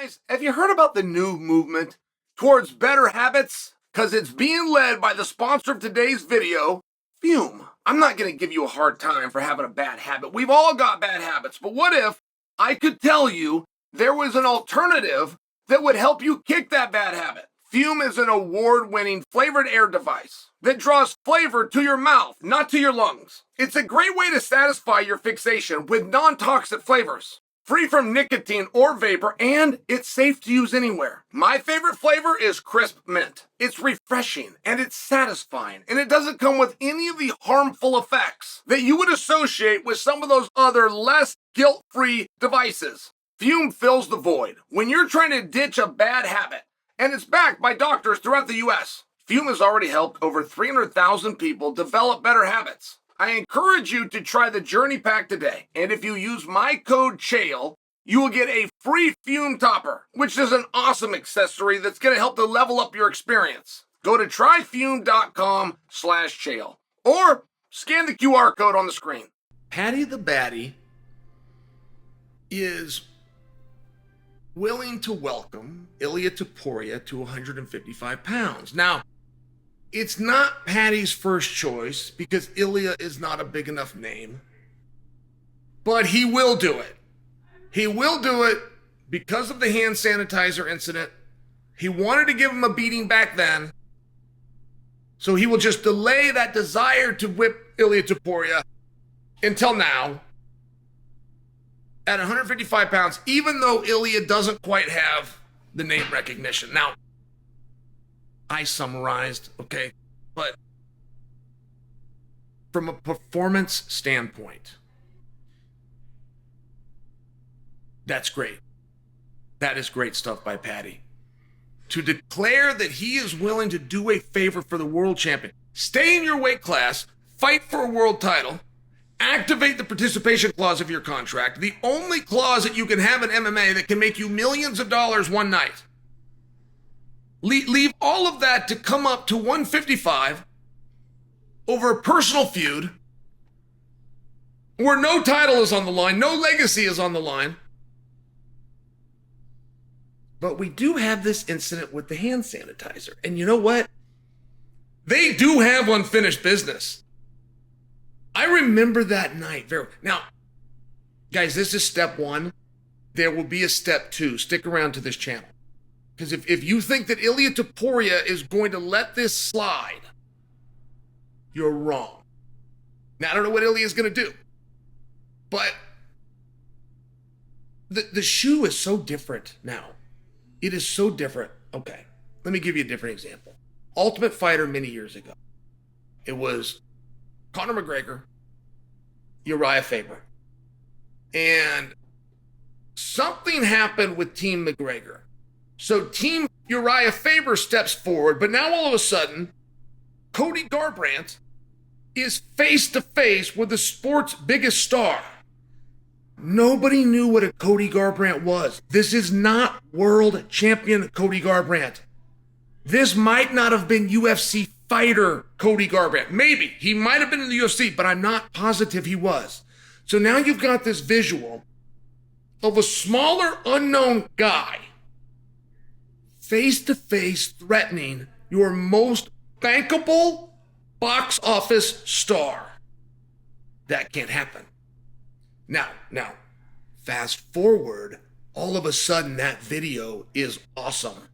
Guys, have you heard about the new movement towards better habits? Because it's being led by the sponsor of today's video, Fume. I'm not going to give you a hard time for having a bad habit. We've all got bad habits, but what if I could tell you there was an alternative that would help you kick that bad habit? Fume is an award-winning flavored air device that draws flavor to your mouth, not to your lungs. It's a great way to satisfy your fixation with non-toxic flavors, free from nicotine or vapor, and it's safe to use anywhere. My favorite flavor is crisp mint. It's refreshing and it's satisfying, and it doesn't come with any of the harmful effects that you would associate with some of those other less guilt-free devices. Fume fills the void when you're trying to ditch a bad habit, and it's backed by doctors throughout the U.S. Fume has already helped over 300,000 people develop better habits. I encourage you to try the Journey Pack today, and if you use my code Chael, you will get a free Fume topper, which is an awesome accessory that's going to help to level up your experience. Go to tryfume.com/Chael, or scan the QR code on the screen. Paddy the Baddy is willing to welcome Ilia Topuria to 155 pounds. Now, it's not Paddy's first choice because Ilia is not a big enough name, but he will do it. He will do it because of the hand sanitizer incident. He wanted to give him a beating back then, so he will just delay that desire to whip Ilia Topuria until now at 155 pounds, even though Ilia doesn't quite have the name recognition. Now, I summarized, okay? But from a performance standpoint, that's great. That is great stuff by Paddy. To declare that he is willing to do a favor for the world champion, stay in your weight class, fight for a world title, activate the participation clause of your contract, the only clause that you can have in MMA that can make you millions of dollars one night. Leave all of that to come up to 155 over a personal feud where no title is on the line, no legacy is on the line. But we do have this incident with the hand sanitizer. And you know what? They do have unfinished business. I remember that night very well. Now, guys, this is step one. There will be a step two. Stick around to this channel. Because if you think that Ilia Topuria is going to let this slide, you're wrong. Now, I don't know what Ilia is going to do. But the shoe is so different now. It is so different. Okay, let me give you a different example. Ultimate Fighter many years ago. It was Conor McGregor, Uriah Faber. And something happened with Team McGregor. So Team Uriah Faber steps forward, but now all of a sudden, Cody Garbrandt is face-to-face with the sport's biggest star. Nobody knew what a Cody Garbrandt was. This is not world champion Cody Garbrandt. This might not have been UFC fighter Cody Garbrandt. Maybe. He might have been in the UFC, but I'm not positive he was. So now you've got this visual of a smaller, unknown guy face-to-face threatening your most bankable box office star. That can't happen. Now, fast forward, all of a sudden that video is awesome.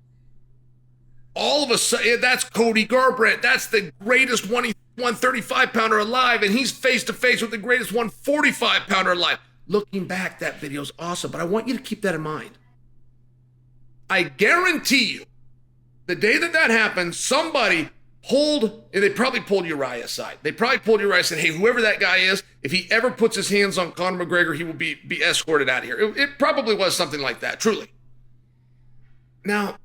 All of a sudden, that's Cody Garbrandt. That's the greatest 135-pounder alive, and he's face-to-face with the greatest 145-pounder alive. Looking back, that video's awesome, but I want you to keep that in mind. I guarantee you, the day that happened, somebody and they probably pulled Uriah aside. They probably pulled Uriah and said, hey, whoever that guy is, if he ever puts his hands on Conor McGregor, he will be escorted out of here. It probably was something like that, truly. Now,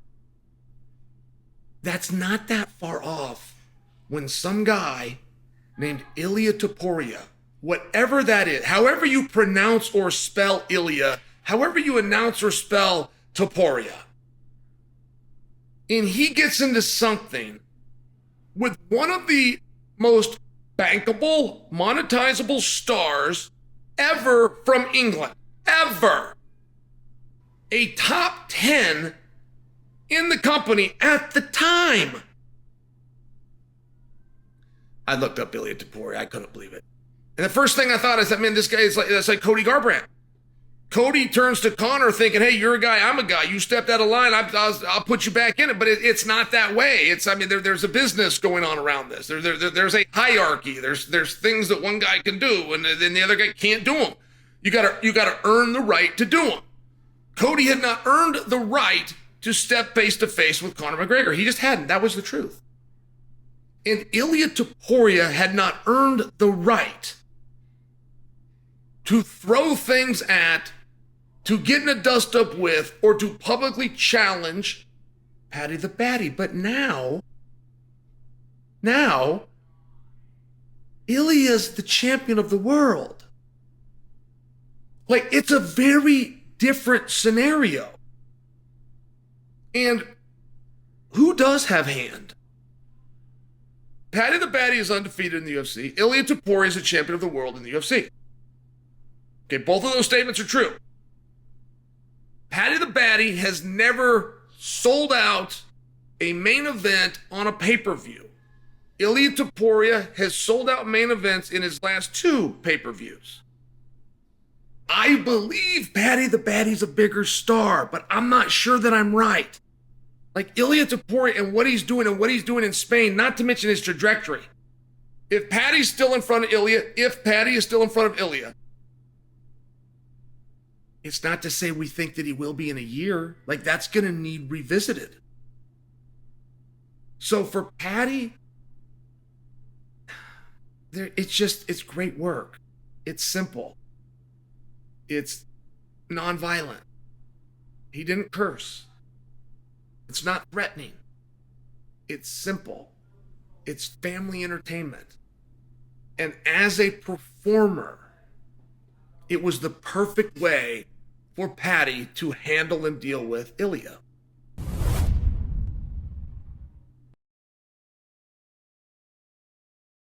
that's not that far off when some guy named Ilia Topuria, whatever that is, however you pronounce or spell Ilia, however you announce or spell Topuria, and he gets into something with one of the most bankable, monetizable stars ever from England. Ever. a top 10 in the company at the time. I looked up Ilia Topuria. I couldn't believe it. And the first thing I thought is that, man, this guy is that's like Cody Garbrandt. Cody turns to Conor thinking, hey, you're a guy, I'm a guy. You stepped out of line, I'll put you back in it. But it's not that way. There's a business going on around this. There's a hierarchy. There's things that one guy can do, and then the other guy can't do them. You gotta earn the right to do them. Cody had not earned the right to step face to face with Conor McGregor. He just hadn't. That was the truth. And Ilia Topuria had not earned the right to throw things at, to get in a dust-up with, or to publicly challenge Paddy the Baddy. But now, Ilia's the champion of the world. Like, it's a very different scenario. And who does have hand? Paddy the Baddy is undefeated in the UFC. Ilia Topuria is the champion of the world in the UFC. Okay, both of those statements are true. Paddy the Baddy has never sold out a main event on a pay-per-view. Ilia Topuria has sold out main events in his last 2 pay-per-views. I believe Paddy the Baddy's a bigger star, but I'm not sure that I'm right. Like Ilia Topuria and what he's doing in Spain, not to mention his trajectory. If Paddy's still in front of Ilia, it's not to say we think that he will be in a year. Like, that's going to need revisited. So for Paddy, it's great work. It's simple. It's nonviolent. He didn't curse. It's not threatening. It's simple. It's family entertainment. And as a performer, it was the perfect way for Paddy to handle and deal with Ilia.